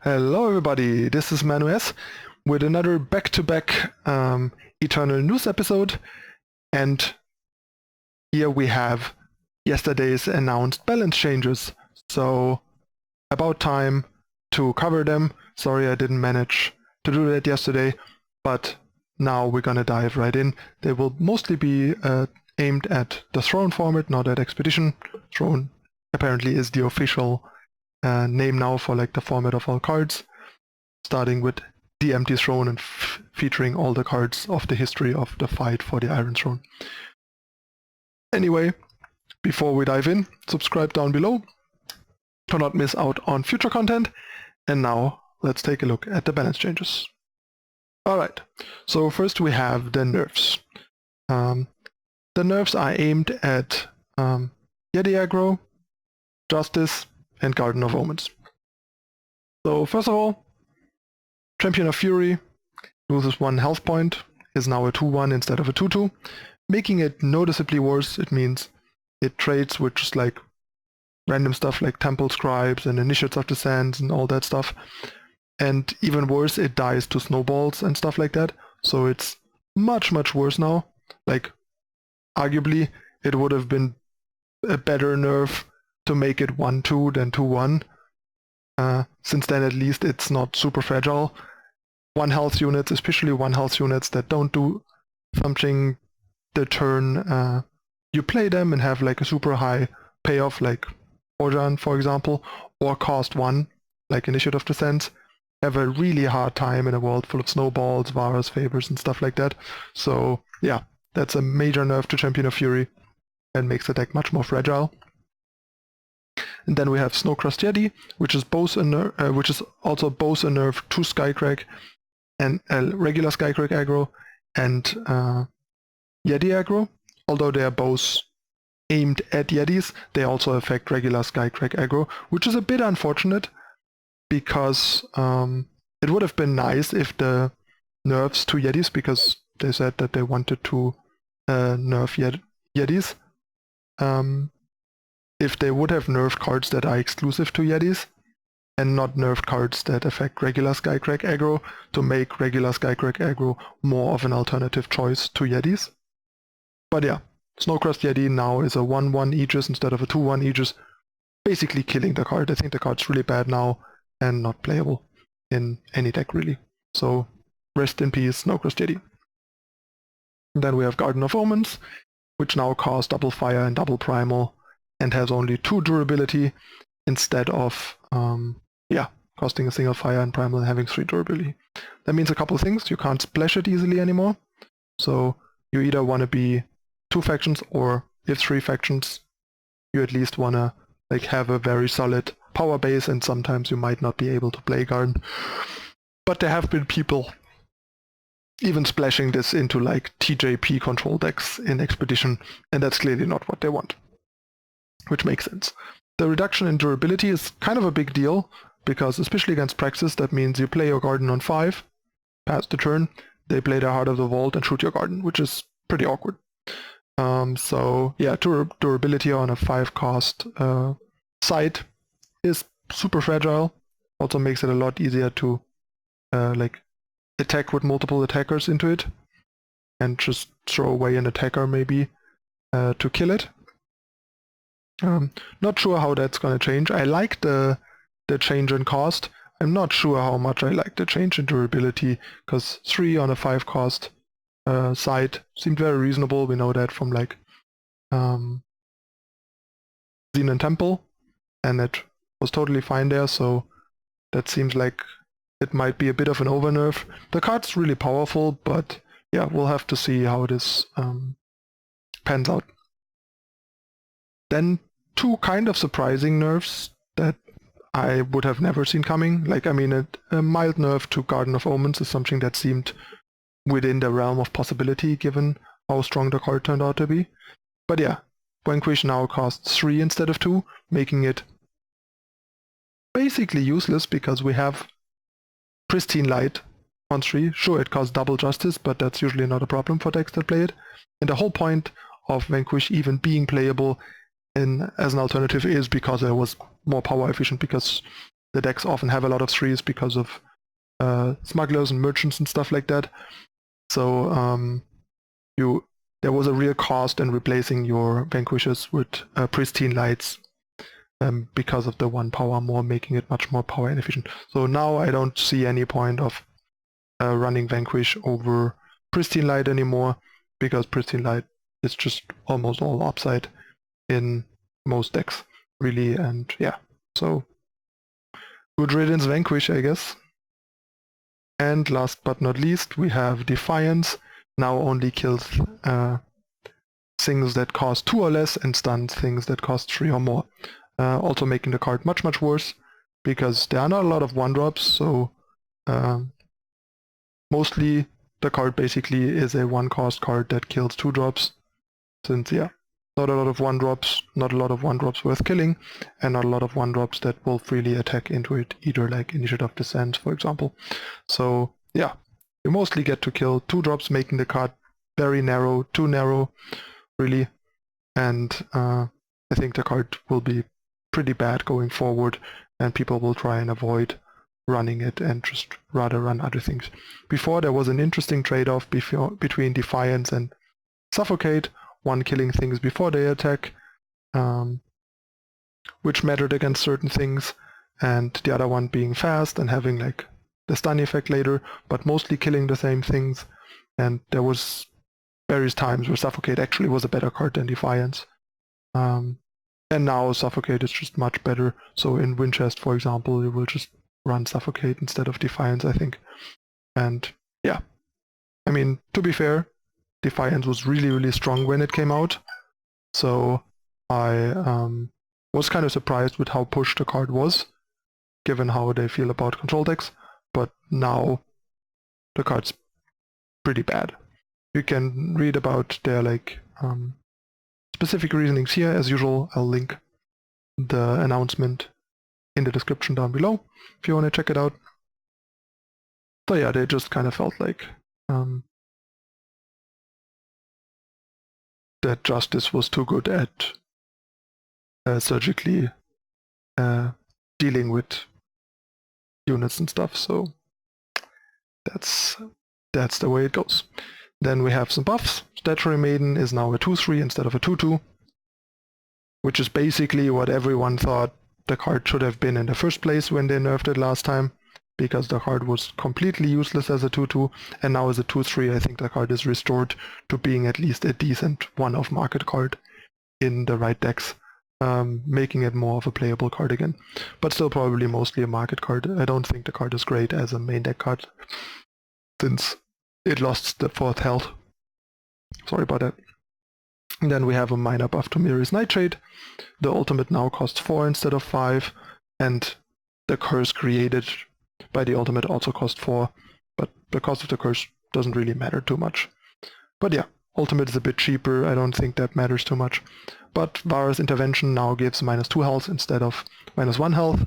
Hello everybody, this is ManuS with another back-to-back Eternal News episode, and here we have yesterday's announced balance changes, so about time to cover them. Sorry I didn't manage to do that yesterday, but now we're gonna dive right in. They will mostly be aimed at the Throne format, not at Expedition. Throne apparently is the official name now for like the format of all cards, starting with the Empty Throne and featuring all the cards of the history of the fight for the Iron Throne. Anyway, before we dive in, subscribe down below to not miss out on future content. And now let's take a look at the balance changes. Alright, so first we have the nerfs. The nerfs are aimed at Yeti aggro, Justice, and Garden of Omens. So first of all, Champion of Fury loses 1 health point, is now a 2-1 instead of a 2-2, making it noticeably worse. It means it trades with just like random stuff like Temple Scribes and Initiates of the Sands and all that stuff. And even worse, it dies to snowballs and stuff like that. So it's much worse now. Like, arguably, it would have been a better nerf to make it 1-2 than 2-1. Since then at least it's not super fragile. 1 health units, especially 1 health units that don't do something the turn you play them and have like a super high payoff like Orjan for example, or cost 1 like Initiate of the Sands, have a really hard time in a world full of snowballs, Vara's favors and stuff like that. So yeah, that's a major nerf to Champion of Fury and makes the deck much more fragile. And then we have Snowcrust Yeti, which is both a nerf, which is also both a nerf to Skycrack and regular Skycrack aggro and Yeti aggro. Although they are both aimed at Yetis, they also affect regular Skycrack aggro, which is a bit unfortunate because it would have been nice if the nerfs to Yetis, because they said that they wanted to nerf Yetis. If they would have nerfed cards that are exclusive to Yetis, and not nerfed cards that affect regular Skycrack aggro, to make regular Skycrack aggro more of an alternative choice to Yetis. But yeah, Snowcrust Yeti now is a 1-1 Aegis instead of a 2-1 Aegis, basically killing the card. I think the card's really bad now and not playable in any deck really. So rest in peace, Snowcrust Yeti. And then we have Garden of Omens, which now costs double fire and double primal, and has only 2 durability instead of costing a single fire and primal and having 3 durability. That means a couple of things. You can't splash it easily anymore. So you either want to be 2 factions, or if 3 factions, you at least want to like have a very solid power base, and sometimes you might not be able to play Garden. But there have been people even splashing this into like TJP control decks in Expedition, and that's clearly not what they want. Which makes sense. The reduction in durability is kind of a big deal, because especially against Praxis, that means you play your Garden on 5, pass the turn, they play their Heart of the Vault and shoot your Garden, which is pretty awkward. So yeah, durability on a 5 cost site is super fragile. Also makes it a lot easier to like attack with multiple attackers into it, and just throw away an attacker maybe to kill it. Not sure how that's gonna change. I like the change in cost. I'm not sure how much I like the change in durability, because 3 on a 5 cost side seemed very reasonable. We know that from like Xenon Temple, and it was totally fine there, so that seems like it might be a bit of an overnerf. The card's really powerful, but yeah, we'll have to see how this pans out. Then 2 kind of surprising nerfs that I would have never seen coming. Like, I mean, a mild nerf to Garden of Omens is something that seemed within the realm of possibility given how strong the card turned out to be. But yeah, Vanquish now costs 3 instead of 2, making it basically useless because we have Pristine Light on 3. Sure, it costs double Justice, but that's usually not a problem for decks that play it. And the whole point of Vanquish even being playable as an alternative is because it was more power efficient, because the decks often have a lot of 3s because of smugglers and merchants and stuff like that. So there was a real cost in replacing your vanquishes with pristine lights because of the 1 power more, making it much more power inefficient. So now I don't see any point of running vanquish over pristine light anymore, because pristine light is just almost all upside in most decks, really. And yeah, so good riddance vanquish, I guess. And last but not least, we have Defiance. Now only kills things that cost 2 or less and stuns things that cost 3 or more. Also making the card much, much worse, because there are not a lot of 1-drops, so mostly the card basically is a 1-cost card that kills 2-drops, since yeah, not a lot of 1-drops, not a lot of 1-drops worth killing, and not a lot of 1-drops that will freely attack into it, either like Initiative Descent, for example. So yeah, you mostly get to kill 2-drops, making the card very narrow, too narrow, really. And I think the card will be pretty bad going forward, and people will try and avoid running it and just rather run other things. Before, there was an interesting trade-off between Defiance and Suffocate, one killing things before they attack, which mattered against certain things, and the other one being fast and having like the stun effect later, but mostly killing the same things. And there was various times where Suffocate actually was a better card than Defiance. And now Suffocate is just much better. So in Winchest, for example, you will just run Suffocate instead of Defiance, I think. And yeah, I mean, to be fair, Defiance was really, really strong when it came out. So I was kind of surprised with how pushed the card was, given how they feel about control decks. But now the card's pretty bad. You can read about their like specific reasonings here. As usual, I'll link the announcement in the description down below if you want to check it out. So yeah, they just kind of felt like that Justice was too good at surgically dealing with units and stuff. So that's the way it goes. Then we have some buffs. Statuary Maiden is now a 2/3 instead of a 2/2, which is basically what everyone thought the card should have been in the first place when they nerfed it last time, because the card was completely useless as a 2/2, and now as a 2/3 I think the card is restored to being at least a decent one-off market card in the right decks, making it more of a playable card again. But still probably mostly a market card. I don't think the card is great as a main deck card, since it lost the 4th health. Sorry about that. And then we have a minor buff to Mirror's Nitrate. The ultimate now costs 4 instead of 5, and the curse created by the ultimate also cost 4, but the cost of the curse doesn't really matter too much. But yeah, ultimate is a bit cheaper, I don't think that matters too much. But Vara's Intervention now gives -2 health instead of -1 health,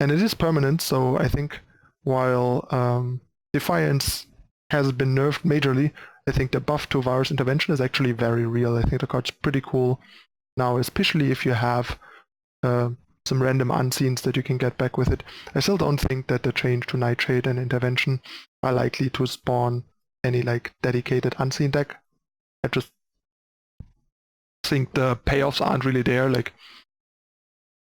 and it is permanent, so I think while Defiance has been nerfed majorly, I think the buff to Vara's Intervention is actually very real. I think the card's pretty cool now, especially if you have some random unseens that you can get back with it. I still don't think that the change to Nitrate and Intervention are likely to spawn any like dedicated unseen deck. I just think the payoffs aren't really there. Like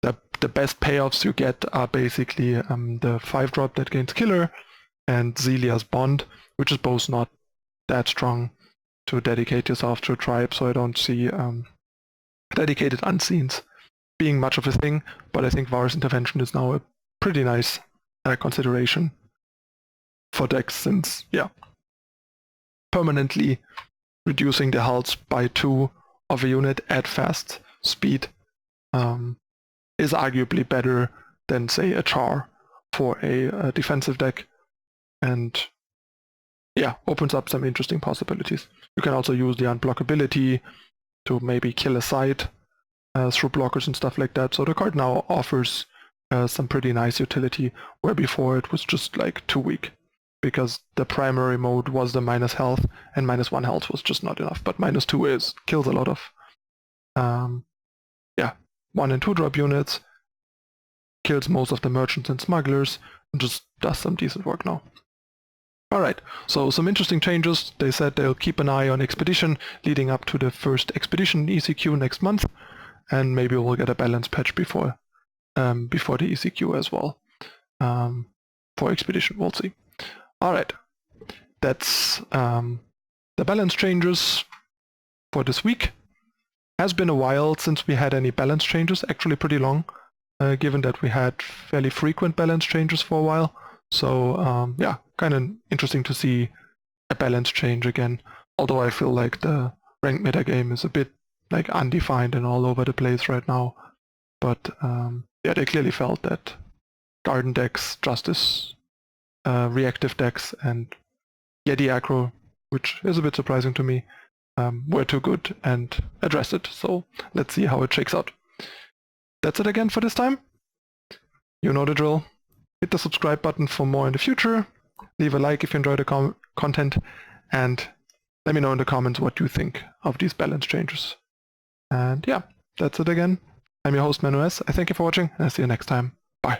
the best payoffs you get are basically the 5-drop that gains Killer and Zelia's Bond, which is both not that strong to dedicate yourself to a tribe, so I don't see dedicated unseens being much of a thing, but I think Vara's Intervention is now a pretty nice consideration for decks, since, yeah, permanently reducing the health by 2 of a unit at fast speed is arguably better than, say, a Char for a defensive deck, and yeah, opens up some interesting possibilities. You can also use the unblockability to maybe kill a site through blockers and stuff like that. So the card now offers some pretty nice utility, where before it was just like too weak, because the primary mode was the minus health, and -1 health was just not enough. But -2 kills a lot of 1 and 2 drop units, kills most of the merchants and smugglers, and just does some decent work now. Alright, so some interesting changes. They said they'll keep an eye on Expedition leading up to the first Expedition ECQ next month, and maybe we'll get a balance patch before the ECQ as well. For Expedition, we'll see. Alright, that's the balance changes for this week. Has been a while since we had any balance changes, actually pretty long, given that we had fairly frequent balance changes for a while. So yeah, kind of interesting to see a balance change again, although I feel like the ranked metagame is a bit like undefined and all over the place right now. But yeah, they clearly felt that Garden decks, Justice, reactive decks, and Yeti aggro, which is a bit surprising to me, were too good and addressed it. So let's see how it shakes out. That's it again for this time. You know the drill. Hit the subscribe button for more in the future. Leave a like if you enjoy the content, and let me know in the comments what you think of these balance changes. And yeah, that's it again. I'm your host ManuS. I thank you for watching, and I'll see you next time. Bye.